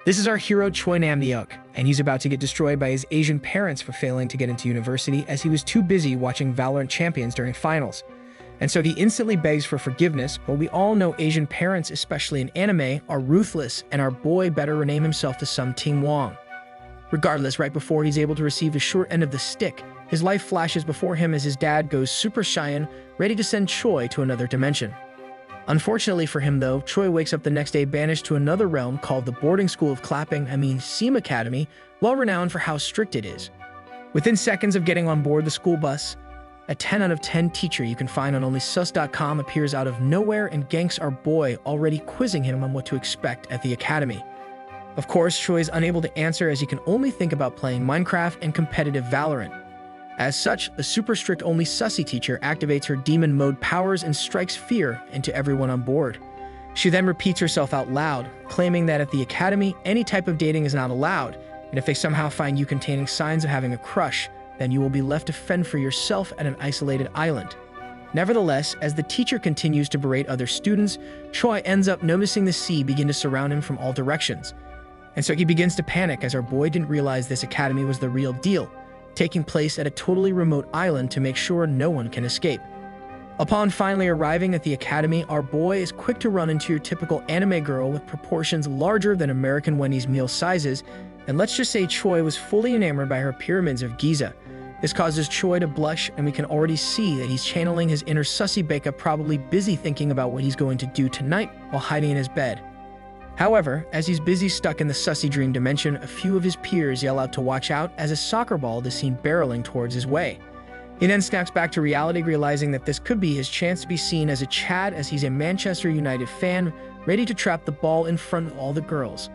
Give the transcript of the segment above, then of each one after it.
This is our hero Choi Nam-deok, and he's about to get destroyed by his Asian parents for failing to get into university as he was too busy watching Valorant Champions during finals. And so he instantly begs for forgiveness, but we all know Asian parents, especially in anime, are ruthless, and our boy better rename himself to some Ting Wong. Regardless, right before he's able to receive the short end of the stick, his life flashes before him as his dad goes Super Saiyan, ready to send Choi to another dimension. Unfortunately for him though, Choi wakes up the next day banished to another realm called the Boarding School of Seam Academy, well renowned for how strict it is. Within seconds of getting on board the school bus, a 10 out of 10 teacher you can find on onlysus.com appears out of nowhere and ganks our boy, already quizzing him on what to expect at the academy. Of course, Choi is unable to answer as he can only think about playing Minecraft and competitive Valorant. As such, the super strict only sussy teacher activates her demon mode powers and strikes fear into everyone on board. She then repeats herself out loud, claiming that at the academy, any type of dating is not allowed, and if they somehow find you containing signs of having a crush, then you will be left to fend for yourself at an isolated island. Nevertheless, as the teacher continues to berate other students, Choi ends up noticing the sea begin to surround him from all directions. And so he begins to panic as our boy didn't realize this academy was the real deal, taking place at a totally remote island to make sure no one can escape. Upon finally arriving at the academy, our boy is quick to run into your typical anime girl with proportions larger than American Wendy's meal sizes, and let's just say Choi was fully enamored by her pyramids of Giza. This causes Choi to blush, and we can already see that he's channeling his inner sussy Baker, probably busy thinking about what he's going to do tonight while hiding in his bed. However, as he's busy stuck in the sussy dream dimension, a few of his peers yell out to watch out as a soccer ball is seen barreling towards his way. He then snaps back to reality, realizing that this could be his chance to be seen as a Chad, as he's a Manchester United fan, ready to trap the ball in front of all the girls.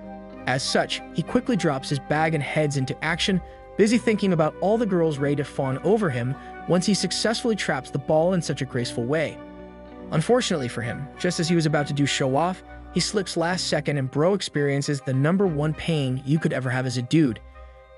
As such, he quickly drops his bag and heads into action, busy thinking about all the girls ready to fawn over him once he successfully traps the ball in such a graceful way. Unfortunately for him, just as he was about to do show off, he slips last second and bro experiences the #1 pain you could ever have as a dude.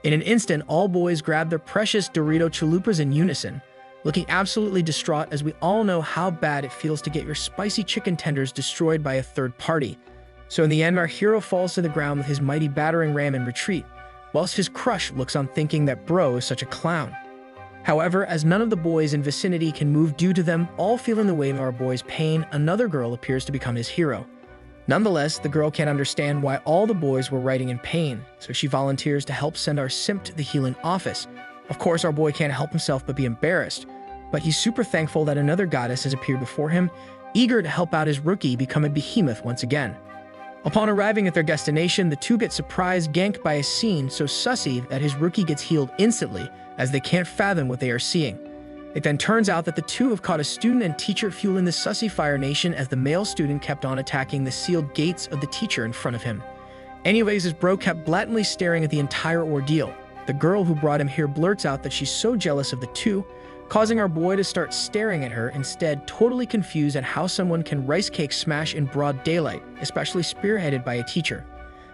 In an instant, all boys grab their precious Dorito chalupas in unison, looking absolutely distraught as we all know how bad it feels to get your spicy chicken tenders destroyed by a third party. So in the end, our hero falls to the ground with his mighty battering ram in retreat, whilst his crush looks on thinking that bro is such a clown. However, as none of the boys in vicinity can move due to them all feeling the weight of our boy's pain, another girl appears to become his hero. Nonetheless, the girl can't understand why all the boys were writing in pain, so she volunteers to help send our simp to the healing office. Of course, our boy can't help himself but be embarrassed, but he's super thankful that another goddess has appeared before him, eager to help out his rookie become a behemoth once again. Upon arriving at their destination, the two get surprised ganked by a scene so sussy that his rookie gets healed instantly, as they can't fathom what they are seeing. It then turns out that the two have caught a student and teacher fueling the sussy Fire Nation, as the male student kept on attacking the sealed gates of the teacher in front of him. Anyways, his bro kept blatantly staring at the entire ordeal. The girl who brought him here blurts out that she's so jealous of the two, causing our boy to start staring at her, instead totally confused at how someone can rice cake smash in broad daylight, especially spearheaded by a teacher.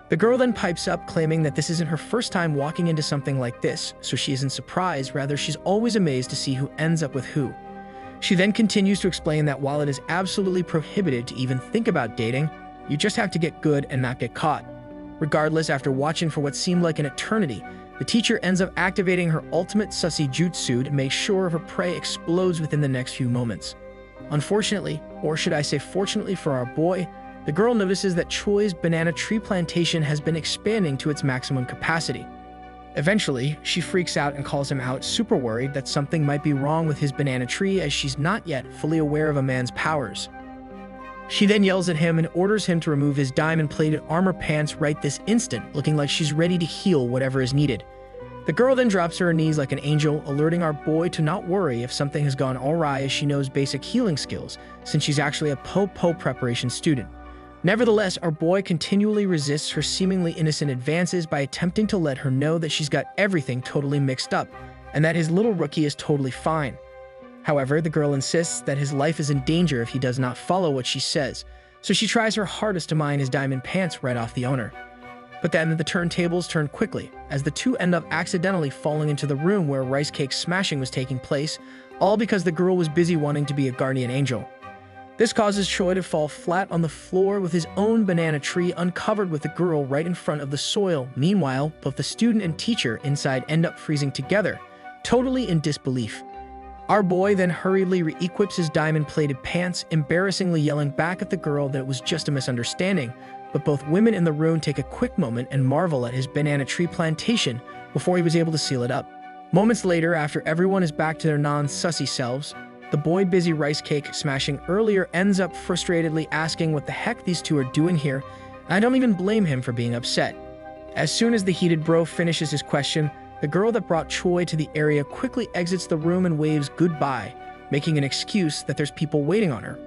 The girl then pipes up, claiming that this isn't her first time walking into something like this, so she isn't surprised, rather she's always amazed to see who ends up with who. She then continues to explain that while it is absolutely prohibited to even think about dating, you just have to get good and not get caught. Regardless, after watching for what seemed like an eternity, the teacher ends up activating her ultimate sussy jutsu to make sure her prey explodes within the next few moments. Unfortunately, or should I say fortunately for our boy, the girl notices that Choi's banana tree plantation has been expanding to its maximum capacity. Eventually, she freaks out and calls him out, super worried that something might be wrong with his banana tree, as she's not yet fully aware of a man's powers. She then yells at him and orders him to remove his diamond-plated armor pants right this instant, looking like she's ready to heal whatever is needed. The girl then drops to her knees like an angel, alerting our boy to not worry if something has gone awry, as she knows basic healing skills, since she's actually a po-po preparation student. Nevertheless, our boy continually resists her seemingly innocent advances by attempting to let her know that she's got everything totally mixed up, and that his little rookie is totally fine. However, the girl insists that his life is in danger if he does not follow what she says, so she tries her hardest to mine his diamond pants right off the owner. But then the turntables turn quickly, as the two end up accidentally falling into the room where rice cake smashing was taking place, all because the girl was busy wanting to be a guardian angel. This causes Choi to fall flat on the floor with his own banana tree uncovered with the girl right in front of the soil. Meanwhile, both the student and teacher inside end up freezing together, totally in disbelief. Our boy then hurriedly re-equips his diamond-plated pants, embarrassingly yelling back at the girl that it was just a misunderstanding, but both women in the room take a quick moment and marvel at his banana tree plantation before he was able to seal it up. Moments later, after everyone is back to their non-sussy selves, the boy busy rice cake smashing earlier ends up frustratedly asking what the heck these two are doing here, and I don't even blame him for being upset. As soon as the heated bro finishes his question, the girl that brought Choi to the area quickly exits the room and waves goodbye, making an excuse that there's people waiting on her.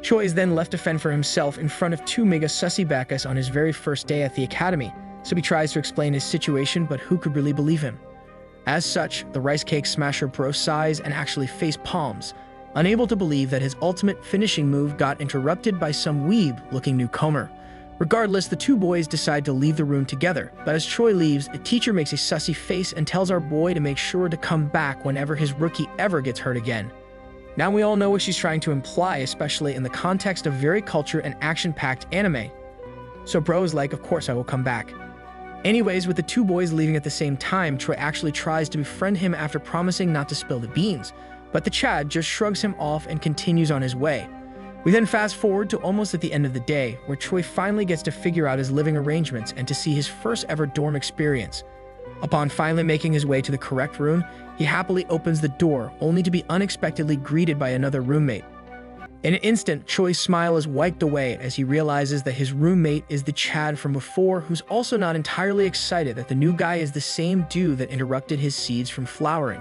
Choi is then left to fend for himself in front of two mega sussy backus on his very first day at the academy, so he tries to explain his situation, but who could really believe him? As such, the rice cake smasher bro sighs and actually face palms, unable to believe that his ultimate finishing move got interrupted by some weeb-looking newcomer. Regardless, the two boys decide to leave the room together, but as Choi leaves, a teacher makes a sussy face and tells our boy to make sure to come back whenever his rookie ever gets hurt again. Now we all know what she's trying to imply, especially in the context of very culture and action-packed anime. So bro is like, of course I will come back. Anyways, with the two boys leaving at the same time, Choi actually tries to befriend him after promising not to spill the beans, but the Chad just shrugs him off and continues on his way. We then fast forward to almost at the end of the day, where Choi finally gets to figure out his living arrangements and to see his first ever dorm experience. Upon finally making his way to the correct room, he happily opens the door, only to be unexpectedly greeted by another roommate. In an instant, Choi's smile is wiped away as he realizes that his roommate is the Chad from before, who's also not entirely excited that the new guy is the same dude that interrupted his seeds from flowering.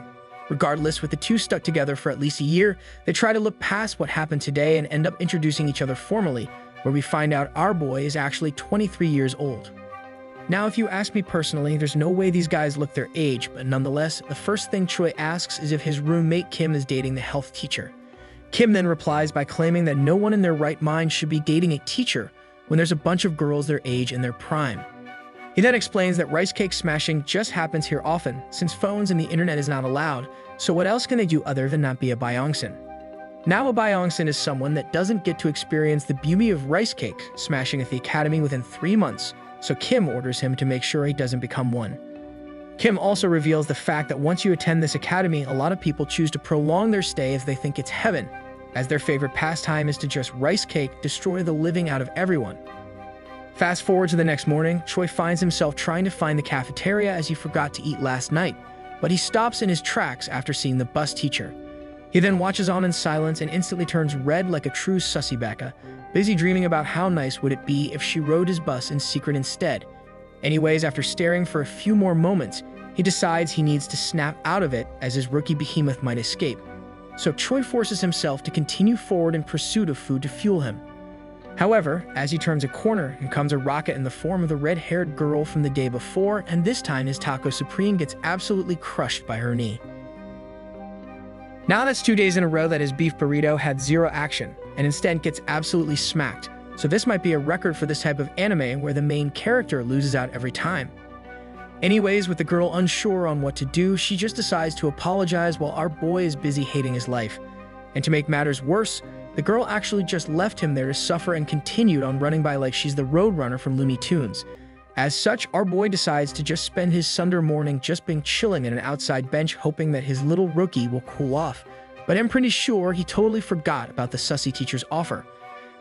Regardless, with the two stuck together for at least a year, they try to look past what happened today and end up introducing each other formally, where we find out our boy is actually 23 years old. Now, if you ask me personally, there's no way these guys look their age, but nonetheless, the first thing Choi asks is if his roommate Kim is dating the health teacher. Kim then replies by claiming that no one in their right mind should be dating a teacher when there's a bunch of girls their age in their prime. He then explains that rice cake smashing just happens here often, since phones and the internet is not allowed, so what else can they do other than not be a Byeongsan? Now a Byeongsan is someone that doesn't get to experience the beauty of rice cake smashing at the academy within 3 months, so Kim orders him to make sure he doesn't become one. Kim also reveals the fact that once you attend this academy, a lot of people choose to prolong their stay if they think it's heaven, as their favorite pastime is to just rice cake destroy the living out of everyone. Fast forward to the next morning, Choi finds himself trying to find the cafeteria as he forgot to eat last night, but he stops in his tracks after seeing the bus teacher. He then watches on in silence and instantly turns red like a true sussy backa, busy dreaming about how nice would it be if she rode his bus in secret instead. Anyways, after staring for a few more moments, he decides he needs to snap out of it as his rookie behemoth might escape. So Choi forces himself to continue forward in pursuit of food to fuel him. However, as he turns a corner, in comes a rocket in the form of the red-haired girl from the day before, and this time his taco supreme gets absolutely crushed by her knee. Now that's 2 days in a row that his beef burrito had zero action, and instead gets absolutely smacked, so this might be a record for this type of anime where the main character loses out every time. Anyways, with the girl unsure on what to do, she just decides to apologize while our boy is busy hating his life. And to make matters worse, the girl actually just left him there to suffer and continued on running by like she's the Roadrunner from Looney Tunes. As such, our boy decides to just spend his Sunday morning just being chilling in an outside bench hoping that his little rookie will cool off, but I'm pretty sure he totally forgot about the sussy teacher's offer.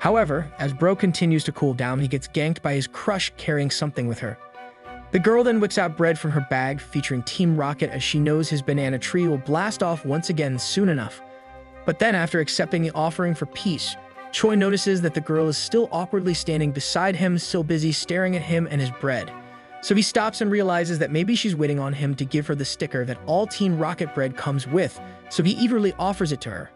However, as bro continues to cool down, he gets ganked by his crush carrying something with her. The girl then whips out bread from her bag featuring Team Rocket as she knows his banana tree will blast off once again soon enough. But then after accepting the offering for peace, Choi notices that the girl is still awkwardly standing beside him, still busy staring at him and his bread. So he stops and realizes that maybe she's waiting on him to give her the sticker that all Team Rocket bread comes with, so he eagerly offers it to her.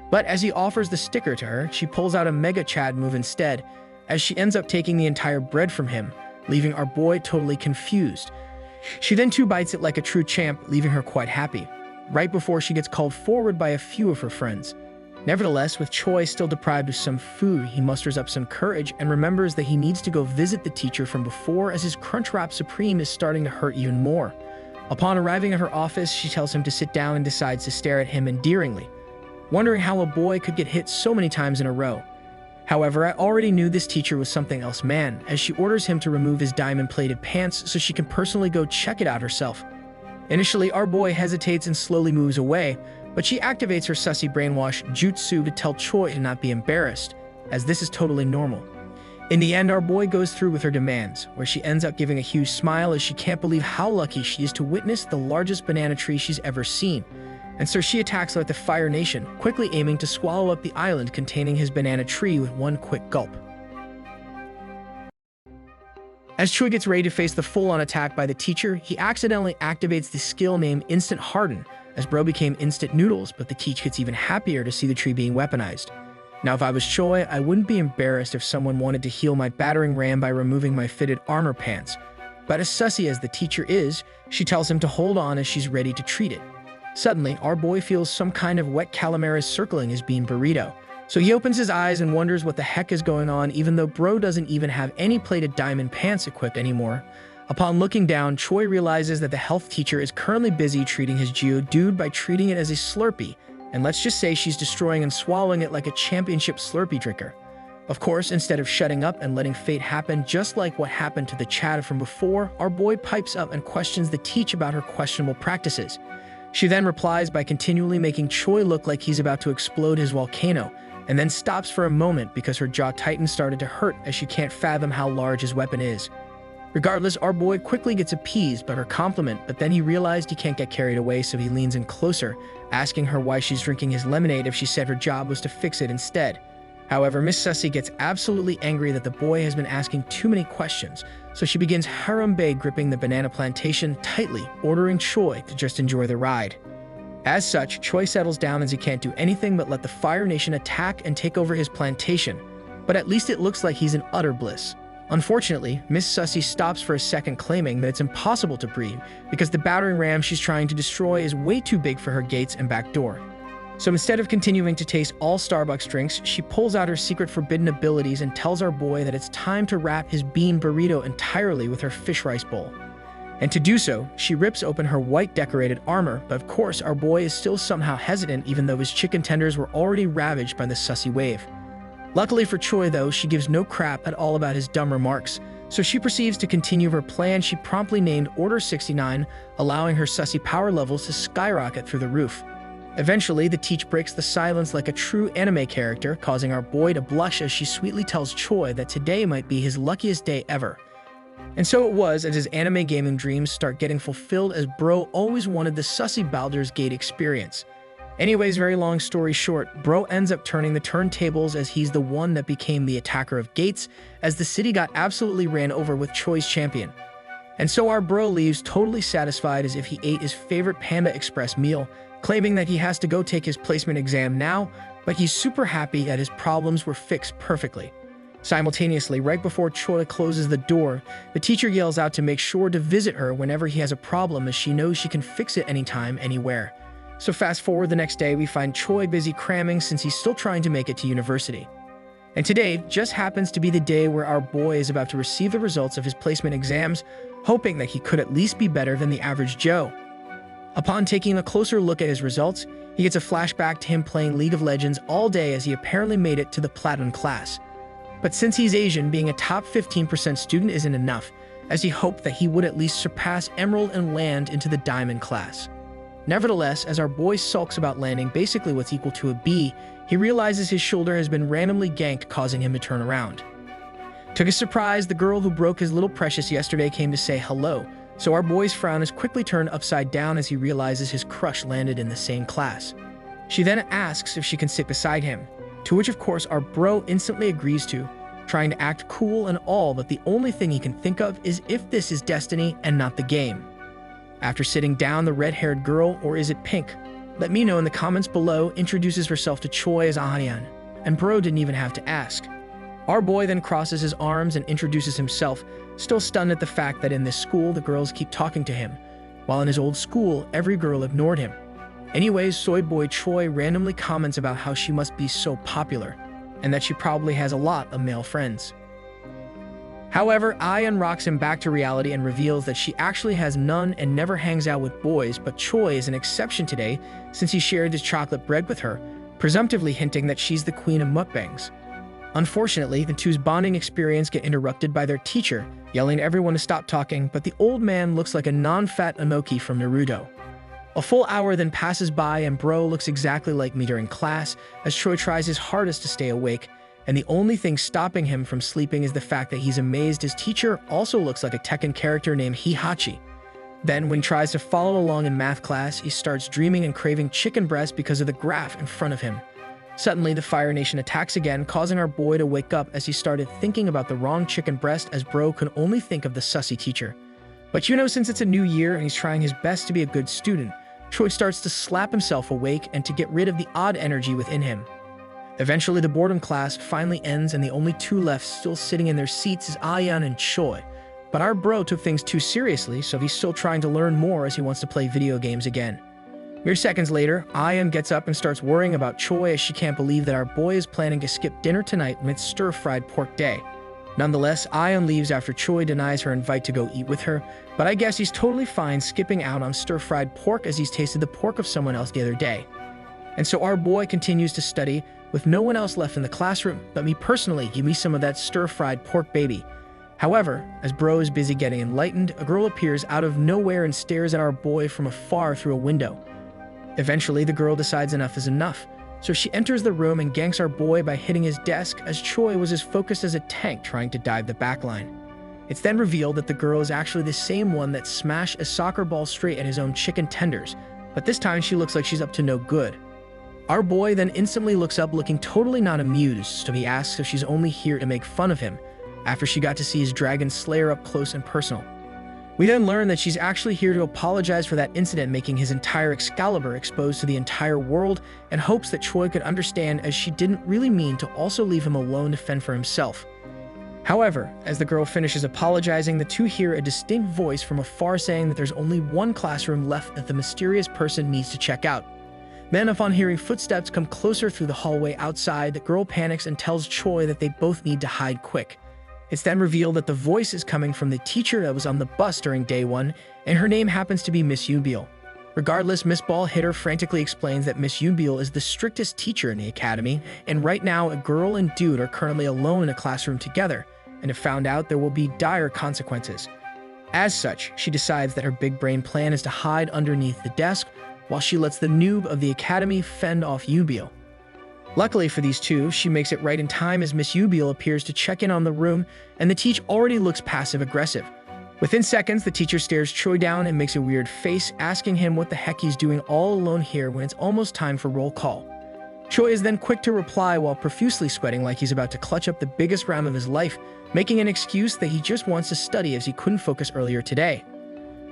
But as he offers the sticker to her, she pulls out a Mega Chad move instead, as she ends up taking the entire bread from him, leaving our boy totally confused. She then 2 bites it like a true champ, leaving her quite happy, right before she gets called forward by a few of her friends. Nevertheless, with Choi still deprived of some food, he musters up some courage and remembers that he needs to go visit the teacher from before as his Crunchwrap Supreme is starting to hurt even more. Upon arriving at her office, she tells him to sit down and decides to stare at him endearingly. wondering how a boy could get hit so many times in a row. However, I already knew this teacher was something else man, as she orders him to remove his diamond-plated pants so she can personally go check it out herself. Initially, our boy hesitates and slowly moves away, but she activates her sussy brainwash jutsu to tell Choi to not be embarrassed, as this is totally normal. In the end, our boy goes through with her demands, where she ends up giving a huge smile as she can't believe how lucky she is to witness the largest banana tree she's ever seen. And so she attacks like the Fire Nation, quickly aiming to swallow up the island containing his banana tree with one quick gulp. As Choi gets ready to face the full-on attack by the teacher, he accidentally activates the skill named Instant Harden, as bro became Instant Noodles, but the teacher gets even happier to see the tree being weaponized. Now if I was Choi, I wouldn't be embarrassed if someone wanted to heal my battering ram by removing my fitted armor pants. But as sussy as the teacher is, she tells him to hold on as she's ready to treat it. Suddenly, our boy feels some kind of wet calamari circling his bean burrito. So he opens his eyes and wonders what the heck is going on, even though bro doesn't even have any plated diamond pants equipped anymore. Upon looking down, Choi realizes that the health teacher is currently busy treating his Geodude by treating it as a Slurpee, and let's just say she's destroying and swallowing it like a championship Slurpee drinker. Of course, instead of shutting up and letting fate happen just like what happened to the Chad from before, our boy pipes up and questions the teacher about her questionable practices. She then replies by continually making Choi look like he's about to explode his volcano, and then stops for a moment because her jaw tightens started to hurt as she can't fathom how large his weapon is. Regardless, our boy quickly gets appeased by her compliment, but then he realized he can't get carried away, so he leans in closer, asking her why she's drinking his lemonade if she said her job was to fix it instead. However, Miss Sussy gets absolutely angry that the boy has been asking too many questions, so she begins Harambe gripping the banana plantation tightly, ordering Choi to just enjoy the ride. As such, Choi settles down as he can't do anything but let the Fire Nation attack and take over his plantation, but at least it looks like he's in utter bliss. Unfortunately, Miss Sussy stops for a second, claiming that it's impossible to breathe because the battering ram she's trying to destroy is way too big for her gates and back door. So instead of continuing to taste all Starbucks drinks, she pulls out her secret forbidden abilities and tells our boy that it's time to wrap his bean burrito entirely with her fish rice bowl. And to do so, she rips open her white decorated armor, but of course our boy is still somehow hesitant even though his chicken tenders were already ravaged by the Sussy wave. Luckily for Choi though, she gives no crap at all about his dumb remarks, so she proceeds to continue her plan she promptly named Order 69, allowing her Sussy power levels to skyrocket through the roof. Eventually, the teacher breaks the silence like a true anime character, causing our boy to blush as she sweetly tells Choi that today might be his luckiest day ever. And so it was, as his anime gaming dreams start getting fulfilled, as bro always wanted the Sussy Baldur's Gate experience. Anyways, very long story short, bro ends up turning the turntables as he's the one that became the attacker of gates, as the city got absolutely ran over with Choi's champion. And so our bro leaves totally satisfied as if he ate his favorite Panda Express meal, claiming that he has to go take his placement exam now, but he's super happy that his problems were fixed perfectly. Simultaneously, right before Choi closes the door, the teacher yells out to make sure to visit her whenever he has a problem, as she knows she can fix it anytime, anywhere. So fast forward the next day, we find Choi busy cramming since he's still trying to make it to university. And today just happens to be the day where our boy is about to receive the results of his placement exams, hoping that he could at least be better than the average Joe. Upon taking a closer look at his results, he gets a flashback to him playing League of Legends all day as he apparently made it to the Platinum class. But since he's Asian, being a top 15% student isn't enough, as he hoped that he would at least surpass Emerald and land into the Diamond class. Nevertheless, as our boy sulks about landing basically what's equal to a B, he realizes his shoulder has been randomly ganked, causing him to turn around. To his surprise, the girl who broke his little precious yesterday came to say hello, so our boy's frown is quickly turned upside down as he realizes his crush landed in the same class. She then asks if she can sit beside him, to which of course our bro instantly agrees to, trying to act cool and all, but the only thing he can think of is if this is destiny and not the game. After sitting down, the red-haired girl, or is it pink? Let me know in the comments below, introduces herself to Choi as Animaan, and bro didn't even have to ask. Our boy then crosses his arms and introduces himself, still stunned at the fact that in this school the girls keep talking to him, while in his old school every girl ignored him. Anyways, soy boy Choi randomly comments about how she must be so popular, and that she probably has a lot of male friends. However, Ayan rocks him back to reality and reveals that she actually has none and never hangs out with boys, but Choi is an exception today since he shared his chocolate bread with her, presumptively hinting that she's the queen of mukbangs. Unfortunately, the two's bonding experience get interrupted by their teacher, yelling at everyone to stop talking, but the old man looks like a non-fat Inoki from Naruto. A full hour then passes by and bro looks exactly like me during class as Troy tries his hardest to stay awake, and the only thing stopping him from sleeping is the fact that he's amazed his teacher also looks like a Tekken character named Hihachi. Then, when he tries to follow along in math class, he starts dreaming and craving chicken breast because of the graph in front of him. Suddenly, the Fire Nation attacks again, causing our boy to wake up as he started thinking about the wrong chicken breast as bro could only think of the sussy teacher. But since it's a new year and he's trying his best to be a good student, Troy starts to slap himself awake and to get rid of the odd energy within him. Eventually, the boredom class finally ends and the only two left still sitting in their seats is Ayan and Choi. But our bro took things too seriously, so he's still trying to learn more as he wants to play video games again. Mere seconds later, Ayan gets up and starts worrying about Choi as she can't believe that our boy is planning to skip dinner tonight when it's stir-fried pork day. Nonetheless, Ayan leaves after Choi denies her invite to go eat with her, but I guess he's totally fine skipping out on stir-fried pork as he's tasted the pork of someone else the other day. And so our boy continues to study, with no one else left in the classroom, but me personally, give me some of that stir-fried pork baby. However, as bro is busy getting enlightened, a girl appears out of nowhere and stares at our boy from afar through a window. Eventually, the girl decides enough is enough, so she enters the room and ganks our boy by hitting his desk as Choi was as focused as a tank trying to dive the backline. It's then revealed that the girl is actually the same one that smashed a soccer ball straight at his own chicken tenders, but this time she looks like she's up to no good. Our boy then instantly looks up looking totally not amused, so he asks if she's only here to make fun of him, after she got to see his dragon slayer up close and personal. We then learn that she's actually here to apologize for that incident making his entire Excalibur exposed to the entire world and hopes that Choi could understand as she didn't really mean to also leave him alone to fend for himself. However, as the girl finishes apologizing, the two hear a distinct voice from afar saying that there's only one classroom left that the mysterious person needs to check out. Then, upon hearing footsteps come closer through the hallway outside, the girl panics and tells Choi that they both need to hide quick. It's then revealed that the voice is coming from the teacher that was on the bus during day one, and her name happens to be Miss Yunbil. Regardless, Miss Ball Hitter frantically explains that Miss Yunbil is the strictest teacher in the academy, and right now a girl and dude are currently alone in a classroom together, and if found out, there will be dire consequences. As such, she decides that her big brain plan is to hide underneath the desk, while she lets the noob of the academy fend off Yunbil. Luckily for these two, she makes it right in time as Miss Yunbil appears to check in on the room, and the teacher already looks passive-aggressive. Within seconds, the teacher stares Choi down and makes a weird face, asking him what the heck he's doing all alone here when it's almost time for roll call. Choi is then quick to reply while profusely sweating like he's about to clutch up the biggest round of his life, making an excuse that he just wants to study as he couldn't focus earlier today.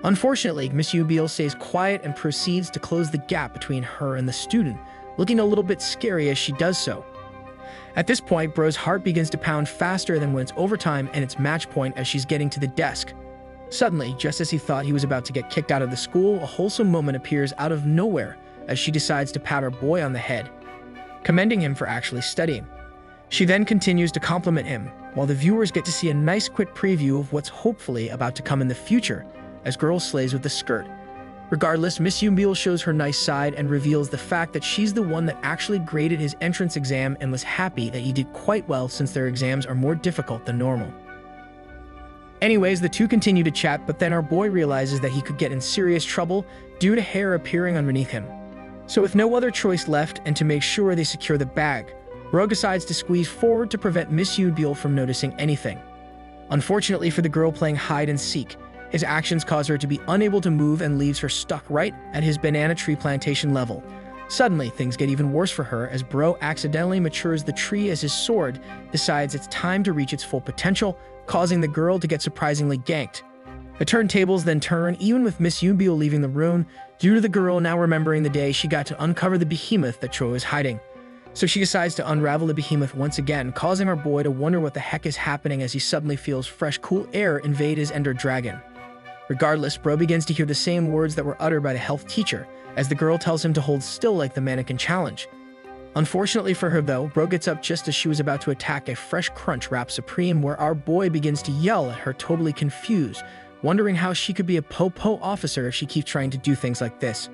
Unfortunately, Miss Yunbil stays quiet and proceeds to close the gap between her and the student, looking a little bit scary as she does so. At this point, bro's heart begins to pound faster than when it's overtime and it's match point as she's getting to the desk. Suddenly, just as he thought he was about to get kicked out of the school, a wholesome moment appears out of nowhere as she decides to pat her boy on the head, commending him for actually studying. She then continues to compliment him, while the viewers get to see a nice quick preview of what's hopefully about to come in the future, as girl slays with the skirt. Regardless, Miss Yunbil shows her nice side and reveals the fact that she's the one that actually graded his entrance exam and was happy that he did quite well since their exams are more difficult than normal. Anyways, the two continue to chat, but then our boy realizes that he could get in serious trouble due to hair appearing underneath him. So with no other choice left and to make sure they secure the bag, Ro decides to squeeze forward to prevent Miss Yunbil from noticing anything. Unfortunately for the girl playing hide and seek, his actions cause her to be unable to move and leaves her stuck right at his banana tree plantation level. Suddenly, things get even worse for her as Bro accidentally matures the tree as his sword decides it's time to reach its full potential, causing the girl to get surprisingly ganked. The turntables then turn, even with Miss Yunbil leaving the room, due to the girl now remembering the day she got to uncover the behemoth that Choi was hiding. So she decides to unravel the behemoth once again, causing our boy to wonder what the heck is happening as he suddenly feels fresh, cool air invade his ender dragon. Regardless, Bro begins to hear the same words that were uttered by the health teacher, as the girl tells him to hold still like the mannequin challenge. Unfortunately for her though, Bro gets up just as she was about to attack a fresh crunch wrap supreme where our boy begins to yell at her totally confused, wondering how she could be a po-po officer if she keeps trying to do things like this.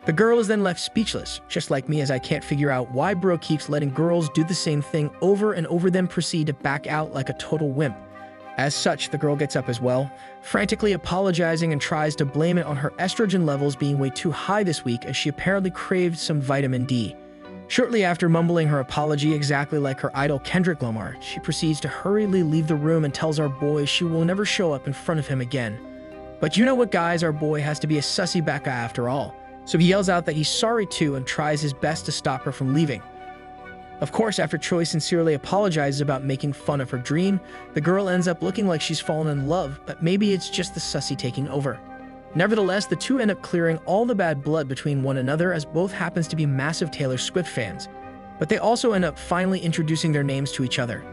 The girl is then left speechless, just like me, as I can't figure out why bro keeps letting girls do the same thing over and over, then proceed to back out like a total wimp. As such, the girl gets up as well, frantically apologizing, and tries to blame it on her estrogen levels being way too high this week, as she apparently craved some vitamin D. Shortly after mumbling her apology exactly like her idol Kendrick Lamar, she proceeds to hurriedly leave the room and tells our boy she will never show up in front of him again. But you know what, guys, our boy has to be a sussy backa after all, so he yells out that he's sorry too and tries his best to stop her from leaving. Of course, after Choi sincerely apologizes about making fun of her dream, the girl ends up looking like she's fallen in love, but maybe it's just the sussy taking over. Nevertheless, the two end up clearing all the bad blood between one another, as both happens to be massive Taylor Swift fans. But they also end up finally introducing their names to each other.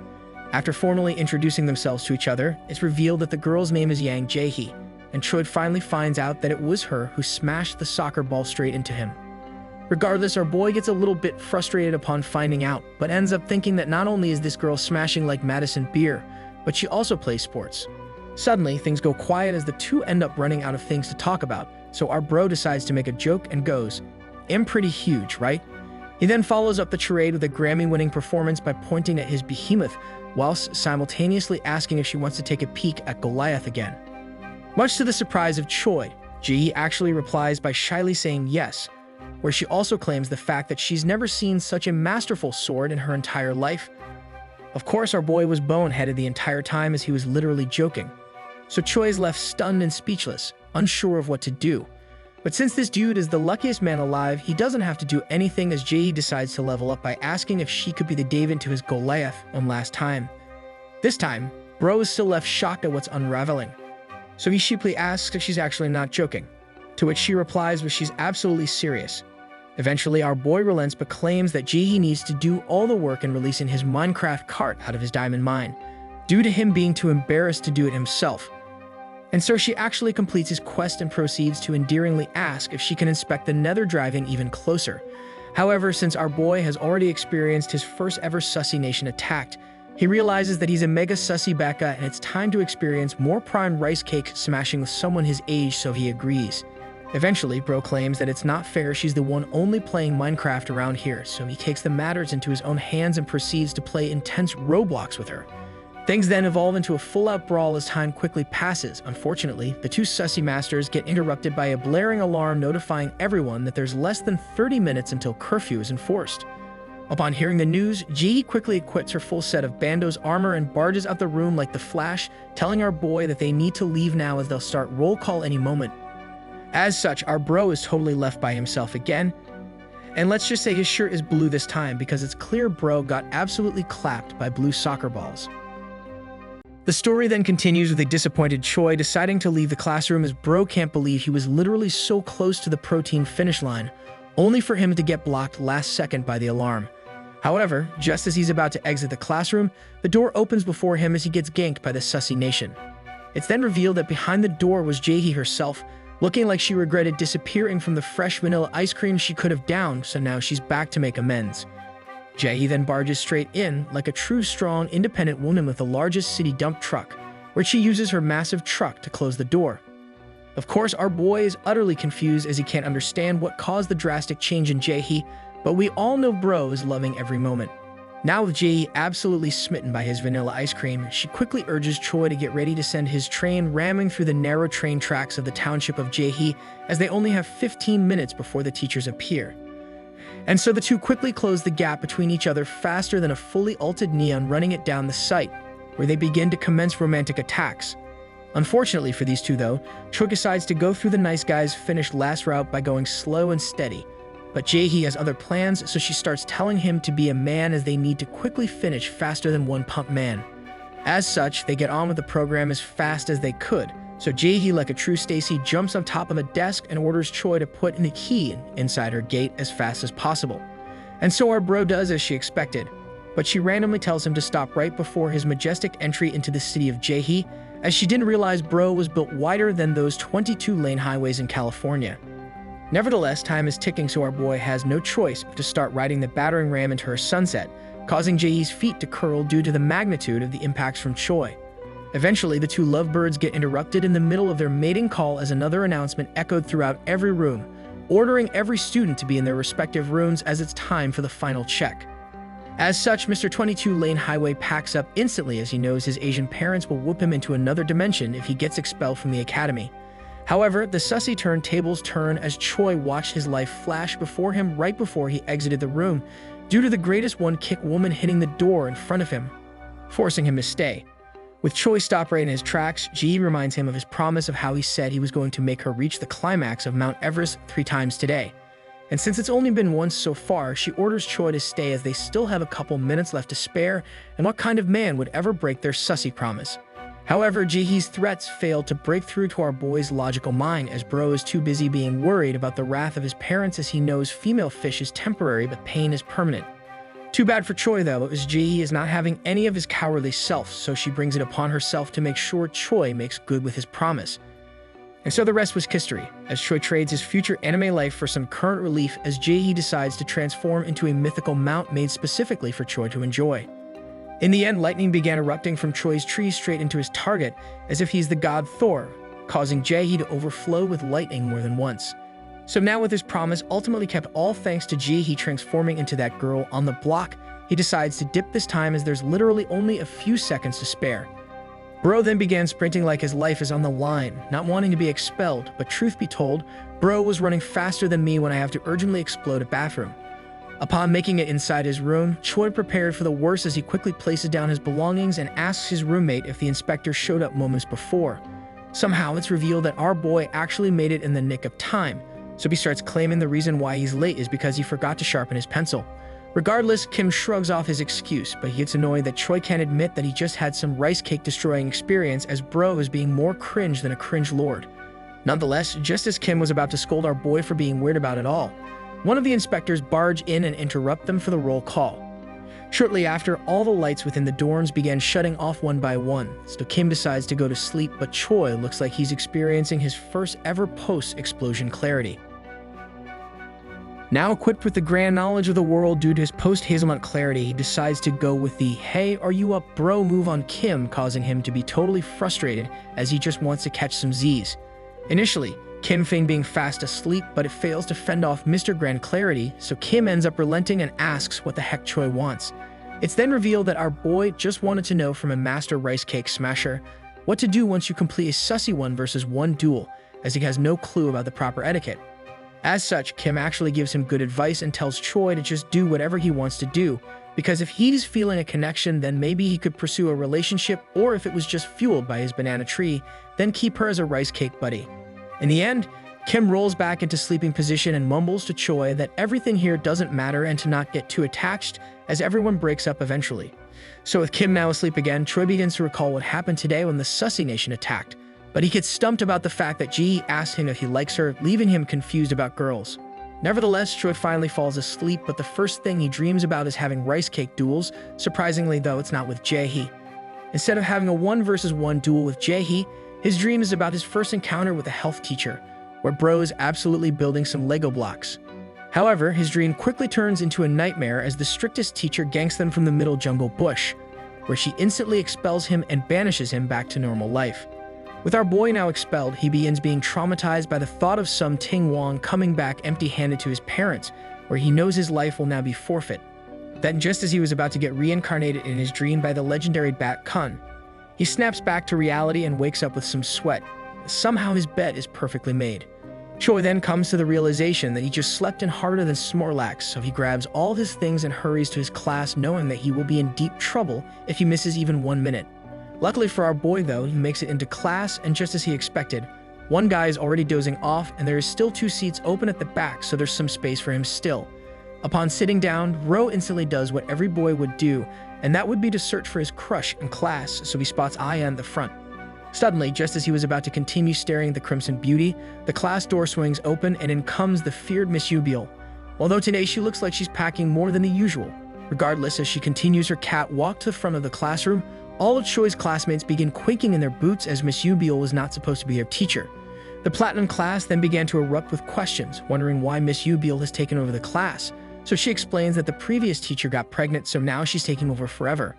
After formally introducing themselves to each other, it's revealed that the girl's name is Yang Jae-hee, and Choi finally finds out that it was her who smashed the soccer ball straight into him. Regardless, our boy gets a little bit frustrated upon finding out, but ends up thinking that not only is this girl smashing like Madison Beer, but she also plays sports. Suddenly, things go quiet as the two end up running out of things to talk about, so our bro decides to make a joke and goes, "I'm pretty huge, right?" He then follows up the charade with a Grammy-winning performance by pointing at his behemoth, whilst simultaneously asking if she wants to take a peek at Goliath again. Much to the surprise of Choi, Ji actually replies by shyly saying yes, where she also claims the fact that she's never seen such a masterful sword in her entire life. Of course, our boy was boneheaded the entire time, as he was literally joking. So Choi is left stunned and speechless, unsure of what to do. But since this dude is the luckiest man alive, he doesn't have to do anything, as Jae decides to level up by asking if she could be the David to his Goliath one last time. This time, bro is still left shocked at what's unraveling. So he sheepishly asks if she's actually not joking, to which she replies that she's absolutely serious. Eventually, our boy relents but claims that Jae needs to do all the work in releasing his Minecraft cart out of his diamond mine, due to him being too embarrassed to do it himself. And so she actually completes his quest and proceeds to endearingly ask if she can inspect the nether driving even closer. However, since our boy has already experienced his first ever Sussy Nation attacked, he realizes that he's a mega sussy backa and it's time to experience more prime rice cake smashing with someone his age, so he agrees. Eventually, bro claims that it's not fair she's the one only playing Minecraft around here, so he takes the matters into his own hands and proceeds to play intense Roblox with her. Things then evolve into a full-out brawl as time quickly passes. Unfortunately, the two sussy masters get interrupted by a blaring alarm notifying everyone that there's less than 30 minutes until curfew is enforced. Upon hearing the news, Ji quickly equips her full set of Bando's armor and barges out the room like the Flash, telling our boy that they need to leave now as they'll start roll call any moment. As such, our bro is totally left by himself again, and let's just say his shirt is blue this time because it's clear bro got absolutely clapped by blue soccer balls. The story then continues with a disappointed Choi deciding to leave the classroom, as bro can't believe he was literally so close to the protein finish line, only for him to get blocked last second by the alarm. However, just as he's about to exit the classroom, the door opens before him as he gets ganked by the Sussy Nation. It's then revealed that behind the door was Jae-hee herself, looking like she regretted disappearing from the fresh vanilla ice cream she could have downed, so now she's back to make amends. Jae-hee then barges straight in like a true strong, independent woman with the largest city dump truck, where she uses her massive truck to close the door. Of course, our boy is utterly confused as he can't understand what caused the drastic change in Jae-hee, but we all know bro is loving every moment. Now with Jae absolutely smitten by his vanilla ice cream, she quickly urges Choi to get ready to send his train ramming through the narrow train tracks of the township of Jae-hee, as they only have 15 minutes before the teachers appear. And so the two quickly close the gap between each other faster than a fully ulted neon running it down the site, where they begin to commence romantic attacks. Unfortunately for these two though, Choi decides to go through the nice guy's finished last route by going slow and steady. But Jae-hee has other plans, so she starts telling him to be a man as they need to quickly finish faster than one pump man. As such, they get on with the program as fast as they could, so Jae-hee, like a true Stacy, jumps on top of a desk and orders Choi to put in the key inside her gate as fast as possible. And so our bro does as she expected, but she randomly tells him to stop right before his majestic entry into the city of Jae-hee, as she didn't realize bro was built wider than those 22-lane highways in California. Nevertheless, time is ticking, so our boy has no choice but to start riding the battering ram into her sunset, causing Jae-hee's feet to curl due to the magnitude of the impacts from Choi. Eventually, the two lovebirds get interrupted in the middle of their mating call as another announcement echoed throughout every room, ordering every student to be in their respective rooms as it's time for the final check. As such, Mr. 22-Lane Highway packs up instantly as he knows his Asian parents will whoop him into another dimension if he gets expelled from the academy. However, the sussy tables turn as Choi watched his life flash before him right before he exited the room, due to the greatest one-kick woman hitting the door in front of him, forcing him to stay. With Choi stopped right in his tracks, Ji reminds him of his promise of how he said he was going to make her reach the climax of Mount Everest 3 times today. And since it's only been once so far, she orders Choi to stay as they still have a couple minutes left to spare, and what kind of man would ever break their sussy promise? However, Jihee's threats fail to break through to our boy's logical mind, as Bro is too busy being worried about the wrath of his parents, as he knows female fish is temporary but pain is permanent. Too bad for Choi though, as Jihee is not having any of his cowardly self, so she brings it upon herself to make sure Choi makes good with his promise. And so the rest was history, as Choi trades his future anime life for some current relief, as Jihee decides to transform into a mythical mount made specifically for Choi to enjoy. In the end, lightning began erupting from Choi's tree straight into his target, as if he's the god Thor, causing Jihee to overflow with lightning more than once. So now with his promise ultimately kept, all thanks to Jihee transforming into that girl on the block, he decides to dip this time as there's literally only a few seconds to spare. Bro then began sprinting like his life is on the line, not wanting to be expelled, but truth be told, Bro was running faster than me when I have to urgently explode a bathroom. Upon making it inside his room, Choi prepared for the worst as he quickly places down his belongings and asks his roommate if the inspector showed up moments before. Somehow it's revealed that our boy actually made it in the nick of time, so he starts claiming the reason why he's late is because he forgot to sharpen his pencil. Regardless, Kim shrugs off his excuse, but he gets annoyed that Choi can't admit that he just had some rice cake destroying experience, as Bro is being more cringe than a cringe lord. Nonetheless, just as Kim was about to scold our boy for being weird about it all, one of the inspectors barge in and interrupt them for the roll call. Shortly after, all the lights within the dorms began shutting off one by one, so Kim decides to go to sleep, but Choi looks like he's experiencing his first ever post-explosion clarity. Now equipped with the grand knowledge of the world due to his post-hazelnut clarity, he decides to go with the "Hey, are you up, bro?" move on Kim, causing him to be totally frustrated as he just wants to catch some Z's. Initially, Kim feigns being fast asleep, but it fails to fend off Mr. Grand Clarity, so Kim ends up relenting and asks what the heck Choi wants. It's then revealed that our boy just wanted to know from a master rice cake smasher what to do once you complete a sussy 1-versus-1 duel, as he has no clue about the proper etiquette. As such, Kim actually gives him good advice and tells Choi to just do whatever he wants to do, because if he's feeling a connection, then maybe he could pursue a relationship, or if it was just fueled by his banana tree, then keep her as a rice cake buddy. In the end, Kim rolls back into sleeping position and mumbles to Choi that everything here doesn't matter and to not get too attached, as everyone breaks up eventually. So with Kim now asleep again, Choi begins to recall what happened today when the Sussy Nation attacked, but he gets stumped about the fact that Ji asked him if he likes her, leaving him confused about girls. Nevertheless, Choi finally falls asleep, but the first thing he dreams about is having rice cake duels. Surprisingly though, it's not with Jaehee. Instead of having a 1-versus-1 duel with Jaehee, his dream is about his first encounter with a health teacher, where Bro is absolutely building some Lego blocks. However, his dream quickly turns into a nightmare as the strictest teacher ganks them from the middle jungle bush, where she instantly expels him and banishes him back to normal life. With our boy now expelled, he begins being traumatized by the thought of some Ting Wong coming back empty-handed to his parents, where he knows his life will now be forfeit. Then, just as he was about to get reincarnated in his dream by the legendary Recap-Kun, he snaps back to reality and wakes up with some sweat. Somehow his bed is perfectly made. Choi then comes to the realization that he just slept in harder than Snorlax, so he grabs all his things and hurries to his class, knowing that he will be in deep trouble if he misses even 1 minute. Luckily for our boy though, he makes it into class, and just as he expected, one guy is already dozing off and there is still 2 seats open at the back, so there's some space for him still. Upon sitting down, Ro instantly does what every boy would do, and that would be to search for his crush in class, so he spots Aya in the front. Suddenly, just as he was about to continue staring at the Crimson Beauty, the class door swings open and in comes the feared Miss Yubiel. Although today she looks like she's packing more than the usual. Regardless, as she continues her catwalk to the front of the classroom, all of Choi's classmates begin quaking in their boots as Miss Yubiel was not supposed to be their teacher. The Platinum class then began to erupt with questions, wondering why Miss Yubiel has taken over the class. So she explains that the previous teacher got pregnant, so now she's taking over forever.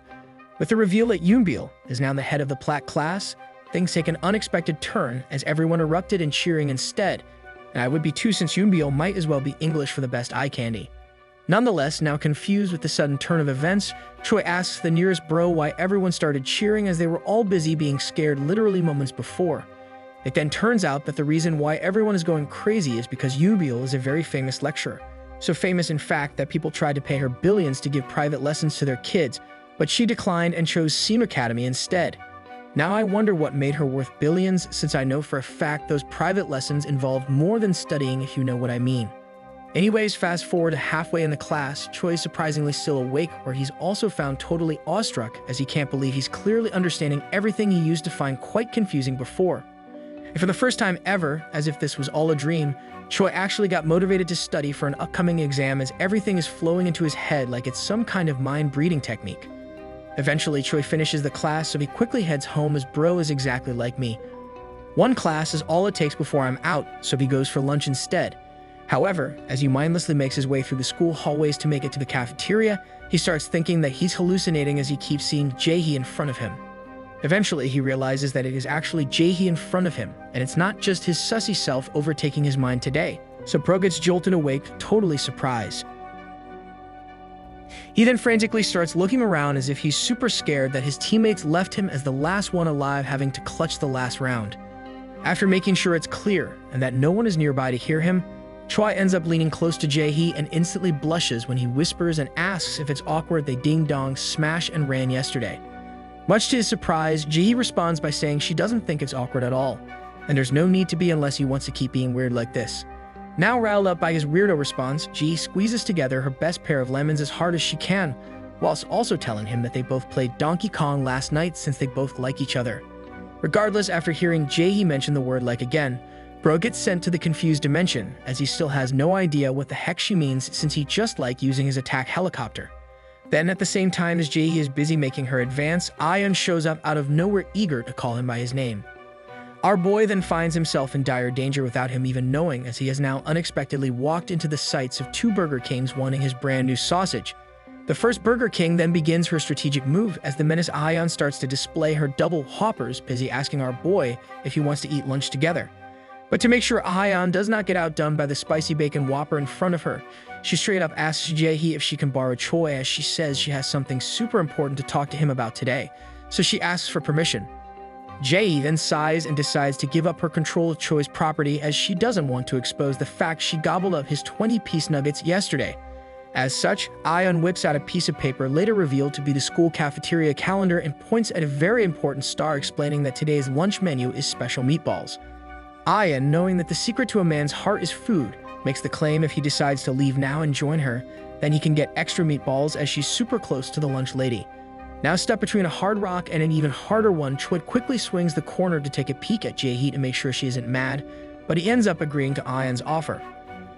With the reveal that Yubiel is now the head of the Plat class, things take an unexpected turn as everyone erupted in cheering instead, And I would be too, since Yunbyo might as well be English for the best eye candy. Nonetheless, now confused with the sudden turn of events, Choi asks the nearest bro why everyone started cheering as they were all busy being scared literally moments before. It then turns out that the reason why everyone is going crazy is because Yunbyo is a very famous lecturer. So famous, in fact, that people tried to pay her billions to give private lessons to their kids, but she declined and chose Seam Academy instead. Now I wonder what made her worth billions, since I know for a fact those private lessons involved more than studying, if you know what I mean. Anyways, fast forward to halfway in the class, Choi is surprisingly still awake, where he's also found totally awestruck as he can't believe he's clearly understanding everything he used to find quite confusing before. And for the first time ever, as if this was all a dream, Choi actually got motivated to study for an upcoming exam as everything is flowing into his head like it's some kind of mind-breeding technique. Eventually, Choi finishes the class, so he quickly heads home as bro is exactly like me. One class is all it takes before I'm out, so he goes for lunch instead. However, as he mindlessly makes his way through the school hallways to make it to the cafeteria, he starts thinking that he's hallucinating as he keeps seeing Jae-hee in front of him. Eventually, he realizes that it is actually Jae-hee in front of him, and it's not just his sussy self overtaking his mind today. So bro gets jolted awake, totally surprised. He then frantically starts looking around as if he's super scared that his teammates left him as the last one alive, having to clutch the last round. After making sure it's clear and that no one is nearby to hear him, Choi ends up leaning close to Jae-hee and instantly blushes when he whispers and asks if it's awkward they ding-dong, smash, and ran yesterday. Much to his surprise, Jae-hee responds by saying she doesn't think it's awkward at all, and there's no need to be unless he wants to keep being weird like this. Now riled up by his weirdo response, Jae-hee squeezes together her best pair of lemons as hard as she can, whilst also telling him that they both played Donkey Kong last night since they both like each other. Regardless, after hearing Jae-hee mention the word like again, bro gets sent to the confused dimension, as he still has no idea what the heck she means since he just liked using his attack helicopter. Then at the same time as Jae-hee is busy making her advance, Ion shows up out of nowhere eager to call him by his name. Our boy then finds himself in dire danger without him even knowing, as he has now unexpectedly walked into the sights of two Burger Kings wanting his brand new sausage. The first Burger King then begins her strategic move as the menace Ion starts to display her double Whoppers, busy asking our boy if he wants to eat lunch together. But to make sure Ion does not get outdone by the spicy bacon Whopper in front of her, she straight up asks Jae-hee if she can borrow Choi, as she says she has something super important to talk to him about today, so she asks for permission. Jae-hee then sighs and decides to give up her control of Choi's property, as she doesn't want to expose the fact she gobbled up his 20-piece nuggets yesterday. As such, Ion whips out a piece of paper later revealed to be the school cafeteria calendar and points at a very important star explaining that today's lunch menu is special meatballs. Ion, knowing that the secret to a man's heart is food, makes the claim if he decides to leave now and join her, then he can get extra meatballs, as she's super close to the lunch lady. Now stuck between a hard rock and an even harder one, Choi quickly swings the corner to take a peek at Jae-hee to make sure she isn't mad, but he ends up agreeing to Ion's offer.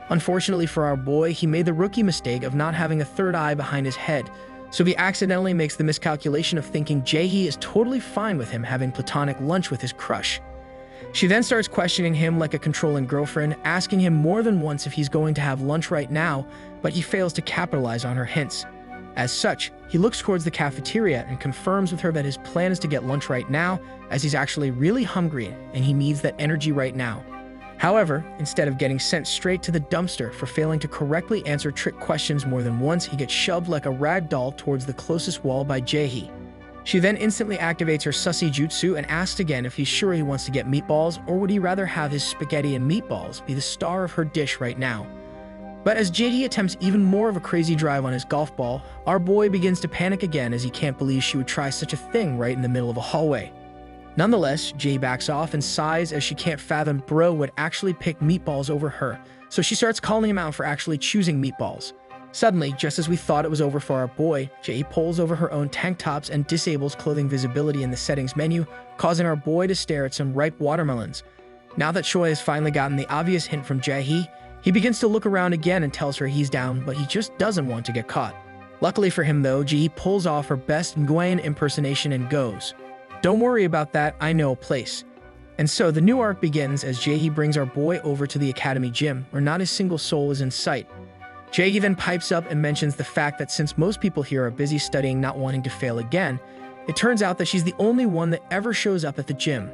Unfortunately for our boy, he made the rookie mistake of not having a third eye behind his head, so he accidentally makes the miscalculation of thinking Jae-hee is totally fine with him having platonic lunch with his crush. She then starts questioning him like a controlling girlfriend, asking him more than once if he's going to have lunch right now, but he fails to capitalize on her hints. As such, he looks towards the cafeteria and confirms with her that his plan is to get lunch right now, as he's actually really hungry and he needs that energy right now. However, instead of getting sent straight to the dumpster for failing to correctly answer trick questions more than once, he gets shoved like a rag doll towards the closest wall by Jae-hee. She then instantly activates her sussy jutsu and asks again if he's sure he wants to get meatballs, or would he rather have his spaghetti and meatballs be the star of her dish right now. But as Jae-hee attempts even more of a crazy drive on his golf ball, our boy begins to panic again as he can't believe she would try such a thing right in the middle of a hallway. Nonetheless, Jae backs off and sighs as she can't fathom bro would actually pick meatballs over her, so she starts calling him out for actually choosing meatballs. Suddenly, just as we thought it was over for our boy, Jae pulls over her own tank tops and disables clothing visibility in the settings menu, causing our boy to stare at some ripe watermelons. Now that Choi has finally gotten the obvious hint from Jae-hee, he begins to look around again and tells her he's down, but he just doesn't want to get caught. Luckily for him though, Jae pulls off her best Nguyen impersonation and goes, "Don't worry about that, I know a place." And so the new arc begins as Jae-hee brings our boy over to the academy gym, where not a single soul is in sight. Jae-hee then pipes up and mentions the fact that since most people here are busy studying not wanting to fail again, it turns out that she's the only one that ever shows up at the gym.